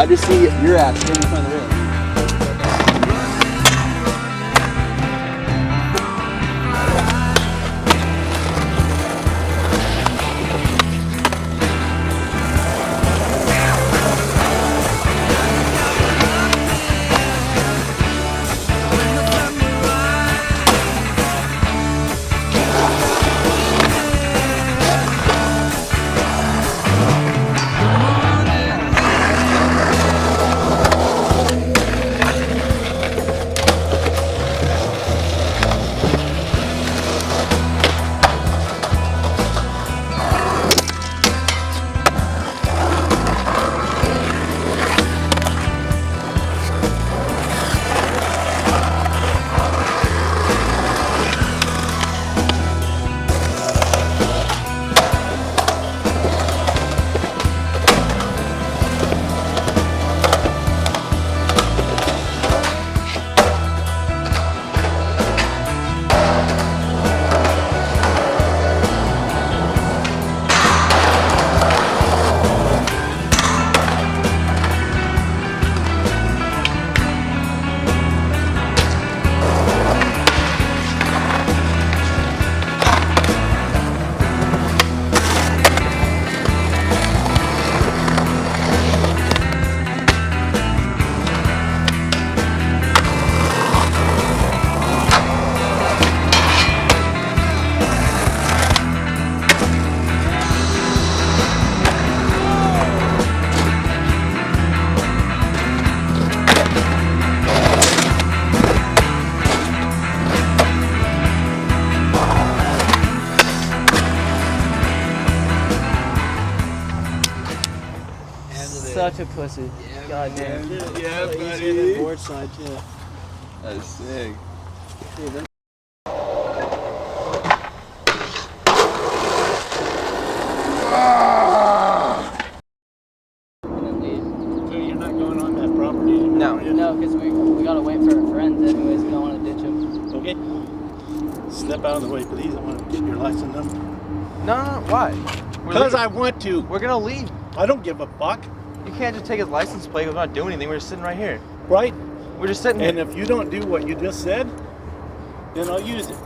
I just see your ass standing in front of the railing. Such a pussy. Yeah, God damn. Yeah, Easier than board side too. That is sick. Dude, and then leave. So you're not going on that property anymore? No. are you? No, because we gotta wait for our friends anyways. We don't want to ditch them. Okay. Step out of the way, please. I want to get your license number. No, why? Because I want to. We're gonna leave. I don't give a fuck. You can't just take his license plate. We're not doing anything. We're just sitting right here. Right? We're just sitting And here. if you don't do what you just said, then I'll use it.